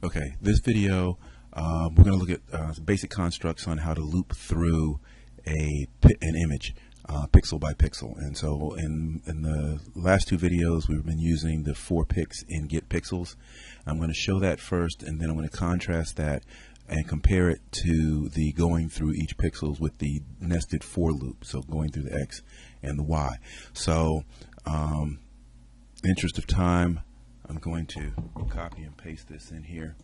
Okay, this video we're going to look at basic constructs on how to loop through an image pixel by pixel. And so in the last two videos we've been using the 4pix in get pixels. I'm going to show that first, and then I'm going to contrast that and compare it to the going through each pixels with the nested for loop, so going through the X and the Y. So in the interest of time, I'm going to copy and paste this in here.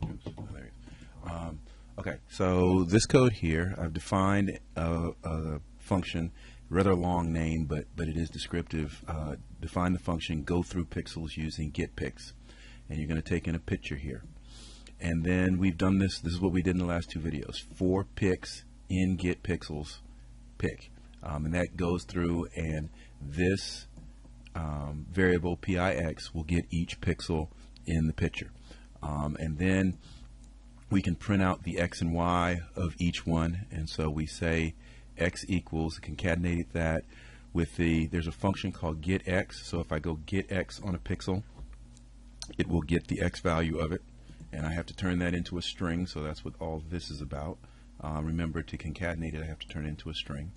Oops, oh, there it is. Okay, so this code here, I've defined a function, rather long name, but it is descriptive. Define the function go through pixels using getPix, and you're going to take in a picture here. And then we've done this. This is what we did in the last two videos. 4pix in get pixels pick, and that goes through, and this variable pix will get each pixel in the picture, and then we can print out the x and y of each one. And so we say x equals, concatenate that with there's a function called getX. So if I go get x on a pixel, it will get the x value of it, and I have to turn that into a string. So that's what all this is about. Remember, to concatenate it, I have to turn it into a string.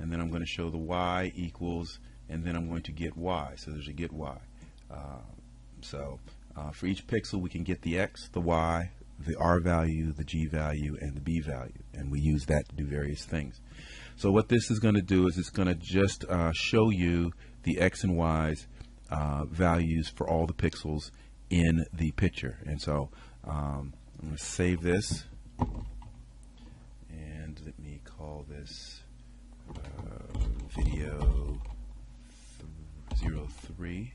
And then I'm going to show the y equals, and then I'm going to get y. So there's a get y. For each pixel, we can get the x, the y, the r value, the g value, and the b value, and we use that to do various things. So what this is going to do is it's going to just show you the x and y's values for all the pixels in the picture. And so I'm going to save this, and let me call this Video03.py.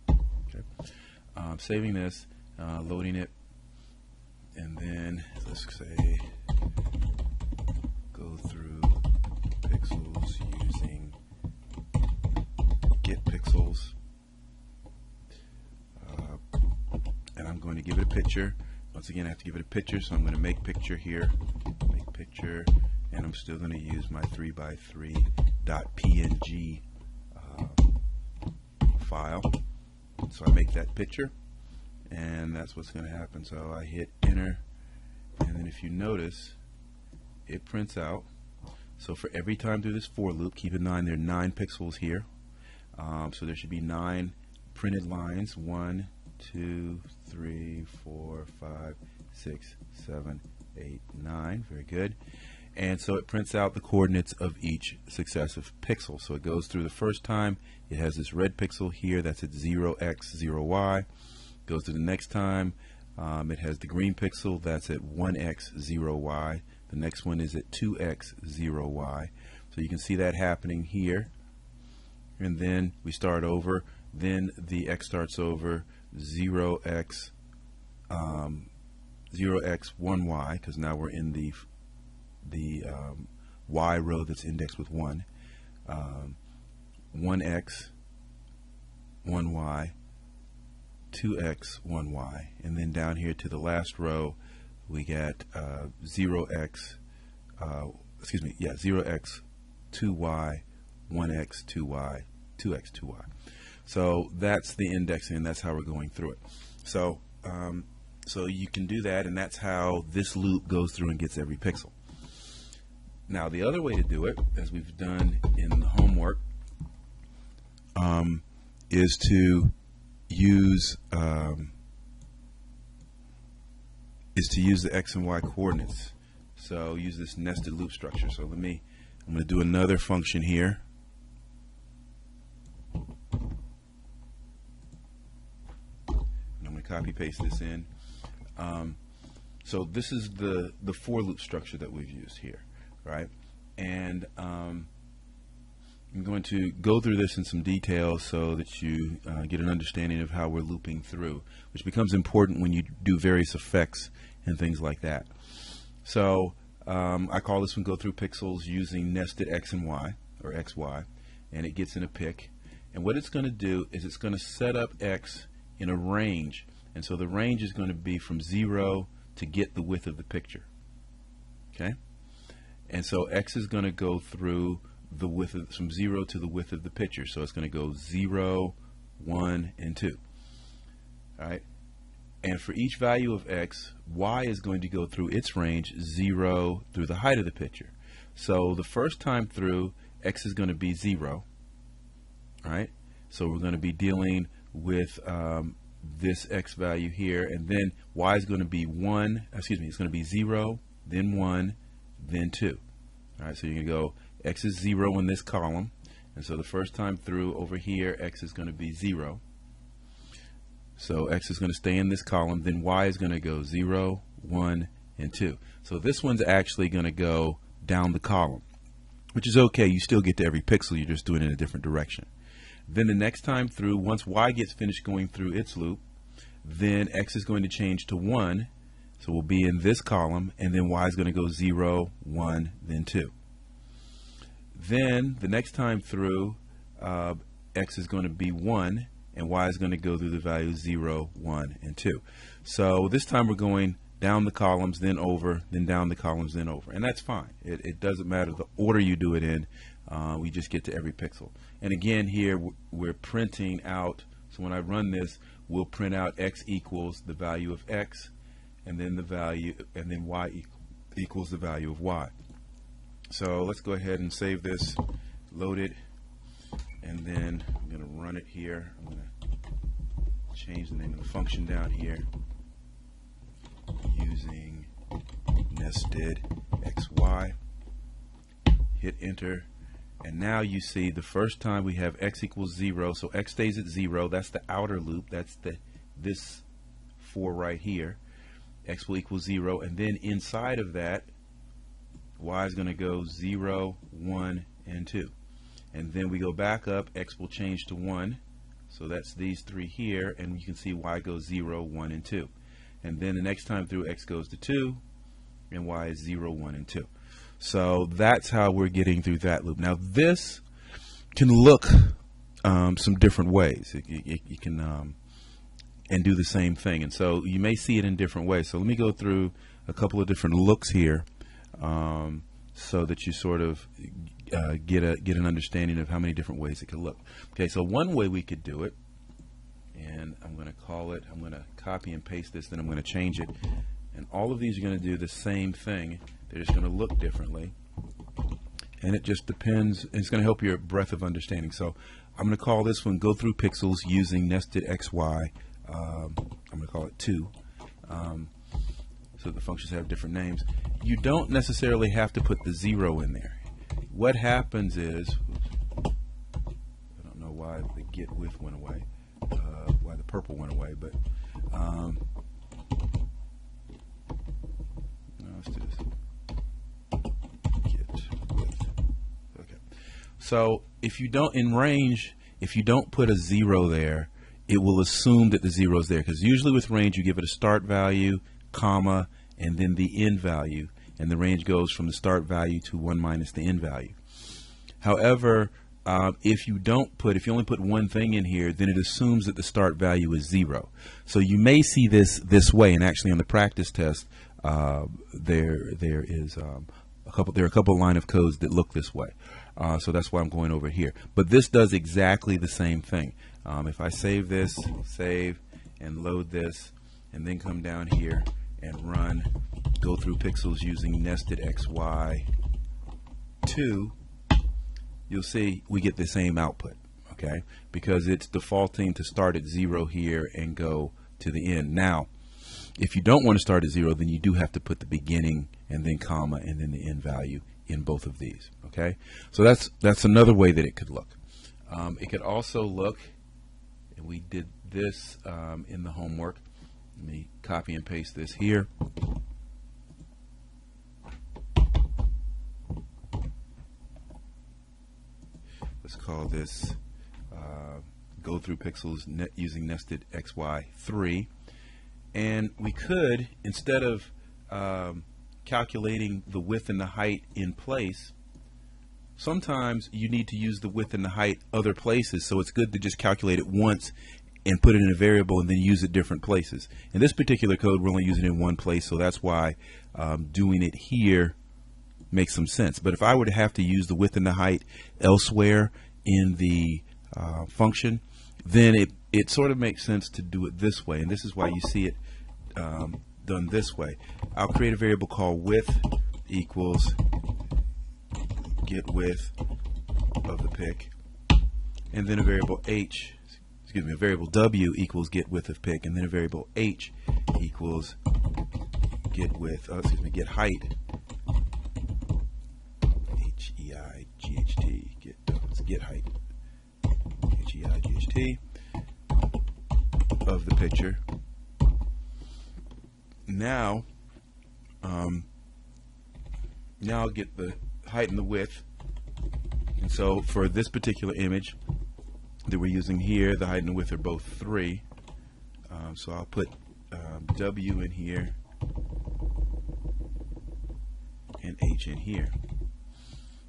Okay. Saving this, loading it, and then let's say go through pixels using get pixels, and I'm going to give it a picture. Once again, I have to give it a picture, so I'm going to make picture here, make picture, and I'm still going to use my 3x3.png file. So I make that picture, and that's what's going to happen. So I hit enter, and then if you notice, it prints out. So for every time through this for loop, keep in mind there are 9 pixels here, so there should be 9 printed lines. 1, 2, 3, 4, 5, 6, 7, 8, 9. Very good. And so it prints out the coordinates of each successive pixel. So it goes through the first time, it has this red pixel here, that's at 0x 0y. Goes to the next time, it has the green pixel, that's at 1x 0y. The next one is at 2x 0y. So you can see that happening here. And then we start over, then the x starts over 0x 1y, because now we're in the y row that's indexed with 1, 1x 1y, 2x 1y, and then down here to the last row we get 0x 2y, 1x 2y, 2x 2y. So that's the indexing, and that's how we're going through it. So so you can do that, and that's how this loop goes through and gets every pixel. Now the other way to do it, as we've done in the homework, is to use the x and y coordinates. So use this nested loop structure. So I'm going to do another function here. And I'm going to copy paste this in. So this is the for loop structure that we've used here, right? And I'm going to go through this in some detail so that you get an understanding of how we're looping through, which becomes important when you do various effects and things like that. So I call this one go through pixels using nested x and y, or xy, and it gets in a pick. And what it's going to do is it's going to set up x in a range, and so the range is going to be from 0 to get the width of the picture. Okay? And so x is going to go through the width of, from 0 to the width of the picture. So it's going to go 0, 1, and 2. All right. And for each value of x, y is going to go through its range 0 through the height of the picture. So the first time through, x is going to be 0. All right. So we're going to be dealing with this x value here, and then y is going to be 1. Excuse me. It's going to be 0, then 1, then 2. All right. So you're going to go x is 0 in this column, and so the first time through over here, x is going to be 0. So x is going to stay in this column, then y is going to go 0, 1, and 2. So this one's actually going to go down the column, which is okay. You still get to every pixel, you're just doing it in a different direction. Then the next time through, once y gets finished going through its loop, then x is going to change to 1. So we'll be in this column, and then y is going to go 0, 1, then 2. Then the next time through, x is going to be 1, and y is going to go through the values 0, 1, and 2. So this time we're going down the columns, then over, then down the columns, then over. And that's fine. It doesn't matter the order you do it in. We just get to every pixel. And again, here we're printing out. So when I run this, we'll print out x equals the value of x, and then the value, and then y equals the value of y. So let's go ahead and save this, load it, and then I'm going to run it here. I'm going to change the name of the function down here using nested xy. Hit enter, and now you see the first time we have x equals 0, so x stays at 0. That's the outer loop. That's this 4 right here. X will equal 0, and then inside of that, y is going to go 0, 1, and 2. And then we go back up, x will change to 1. So that's these 3 here, and you can see y goes 0, 1, and 2. And then the next time through, x goes to 2, and y is 0, 1, and 2. So that's how we're getting through that loop. Now this can look some different ways. You can and do the same thing. And so you may see it in different ways. So let me go through a couple of different looks here so that you sort of get an understanding of how many different ways it could look. Okay, so one way we could do it, and I'm going to call it, I'm going to copy and paste this, then I'm going to change it, and all of these are going to do the same thing. They're just going to look differently, and it just depends. It's going to help your breadth of understanding. So I'm going to call this one Go Through Pixels using Nested XY. I'm going to call it 2. So the functions have different names. You don't necessarily have to put the 0 in there. What happens is, oops, I don't know why the get with went away, why the purple went away, but no, let's do this. Get with. Okay. So if you don't, in range, if you don't put a 0 there, it will assume that the 0 is there, because usually with range you give it a start value, comma, and then the end value, and the range goes from the start value to 1 minus the end value. However, if you only put one thing in here, then it assumes that the start value is 0. So you may see this way, and actually on the practice test, there are a couple line of codes that look this way. So that's why I'm going over here. But this does exactly the same thing. If I save this, save, and load this, and then come down here and run Go Through Pixels using Nested XY 2, you'll see we get the same output, okay? Because it's defaulting to start at 0 here and go to the end. Now, if you don't want to start at 0, then you do have to put the beginning and then comma and then the end value in both of these, okay? So that's another way that it could look. It could also look, and we did this in the homework. Let me copy and paste this here. Let's call this Go Through Pixels using Nested XY 3. And we could, instead of calculating the width and the height in place, sometimes you need to use the width and the height other places, so it's good to just calculate it once and put it in a variable and then use it different places. In this particular code, we're only using it in one place, so that's why doing it here makes some sense. But if I were to have to use the width and the height elsewhere in the function, then it sort of makes sense to do it this way, and this is why you see it done this way. I'll create a variable called width equals get width of the pick, and then a variable a variable w equals get width of pick, and then a variable h equals get width, get height, H-E-I-G-H-T, get height, H-E-I-G-H-T, of the picture. Now I'll get the height and the width, and so for this particular image that we're using here, the height and the width are both 3, so I'll put W in here and H in here.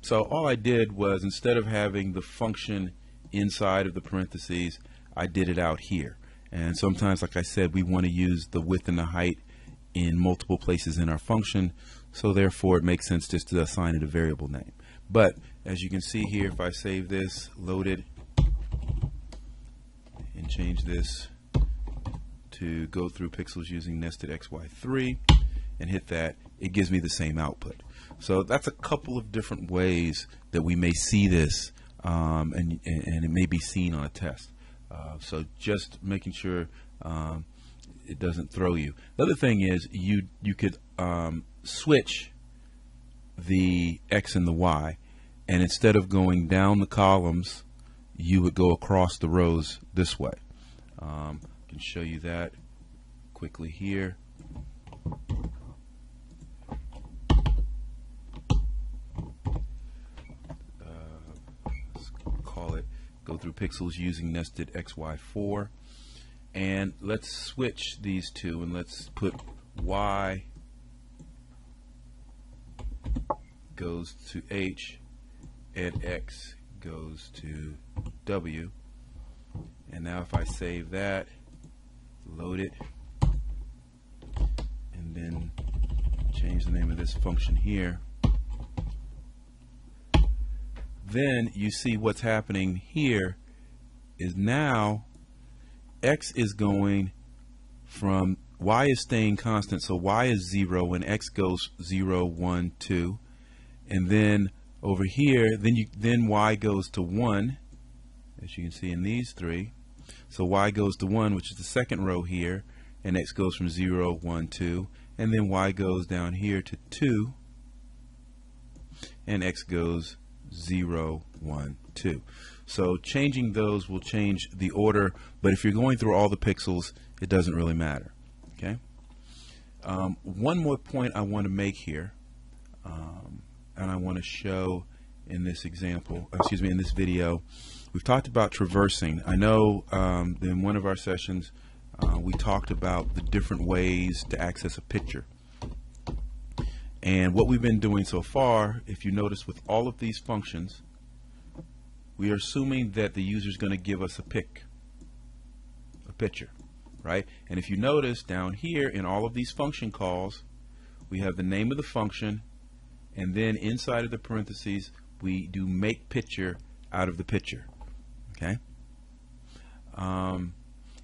So all I did was, instead of having the function inside of the parentheses, I did it out here. And sometimes, like I said, we want to use the width and the height in multiple places in our function, so therefore it makes sense just to assign it a variable name. But as you can see here, if I save this, load it, and change this to go through pixels using nested XY3 and hit that, it gives me the same output. So that's a couple of different ways that we may see this, and it may be seen on a test. So just making sure it doesn't throw you. The other thing is you could switch the X and the Y, and instead of going down the columns, you would go across the rows this way. I can show you that quickly here. Let's call it go through pixels using nested XY4, and let's switch these two, and let's put Y goes to H and X goes to W. And now if I save that, load it, and then change the name of this function here, then you see what's happening here is now X is going from, Y is staying constant, so Y is 0 and X goes 0, 1, 2, and then over here then Y goes to 1, as you can see in these three. So Y goes to 1, which is the second row here, and X goes from 0, 1, 2, and then Y goes down here to 2, and X goes 0, 1, 2. So changing those will change the order, but if you're going through all the pixels, it doesn't really matter. Okay. One more point I want to make here, and I want to show in this example, in this video. We've talked about traversing. I know in one of our sessions we talked about the different ways to access a picture. And what we've been doing so far, if you notice with all of these functions, we are assuming that the user is going to give us a picture, right? And if you notice down here in all of these function calls, we have the name of the function, and then inside of the parentheses we do make picture out of the picture. Okay, and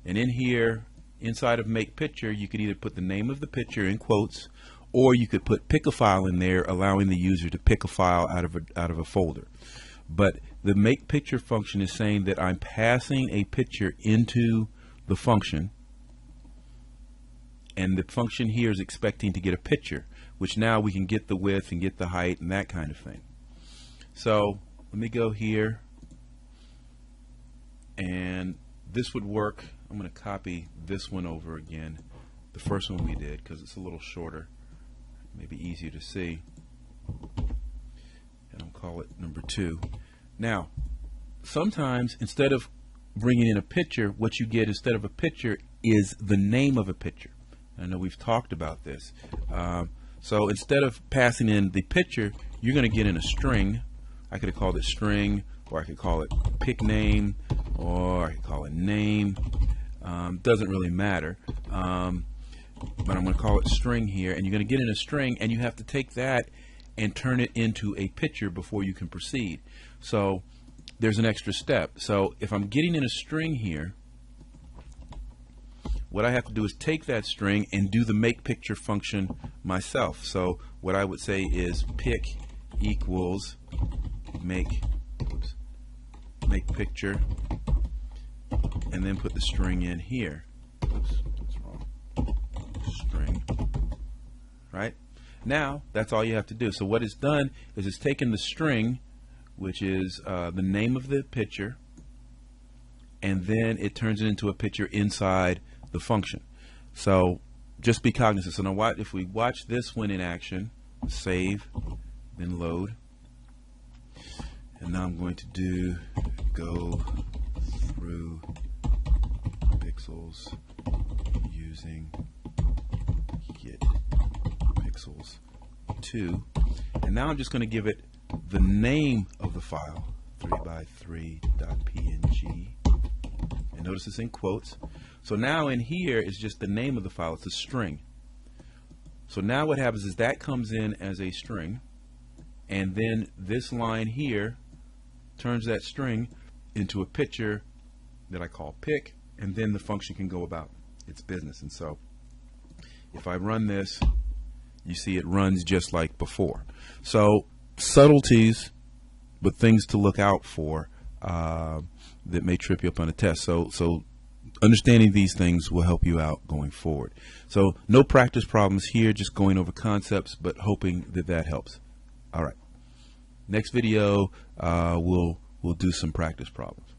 in here, inside of make picture, you could either put the name of the picture in quotes, or you could put pick a file in there, allowing the user to pick a file out of a folder. But the make picture function is saying that I'm passing a picture into the function, and the function here is expecting to get a picture, which now we can get the width and get the height and that kind of thing. So let me go here, and this would work. I'm going to copy this one over again, the first one we did, because it's a little shorter, maybe easier to see, and I'll call it number 2. Now sometimes instead of bringing in a picture, what you get instead of a picture is the name of a picture. I know we've talked about this. So instead of passing in the picture, you're going to get in a string. I could have called it string, or I could call it pick name, or I could call it name. Doesn't really matter. But I'm going to call it string here, and you're going to get in a string, and you have to take that and turn it into a picture before you can proceed. So there's an extra step. So if I'm getting in a string here, what I have to do is take that string and do the make picture function myself. So what I would say is pick equals make picture, and then put the string in here. Oops, that's wrong. String. Right? Now, that's all you have to do. So what it's done is it's taken the string, which is the name of the picture, and then it turns it into a picture inside the function. So just be cognizant. So now if we watch this one in action, save, then load, and now I'm going to do go through pixels using get pixels 2, and now I'm just going to give it the name of the file, 3x3.png, and notice it's in quotes. So now in here is just the name of the file. It's a string. So now what happens is that comes in as a string, and then this line here turns that string into a picture that I call pick, and then the function can go about its business. And so if I run this, you see it runs just like before. So subtleties, but things to look out for that may trip you up on a test. So understanding these things will help you out going forward. So no practice problems here, just going over concepts, but hoping that that helps. All right. Next video, we'll do some practice problems.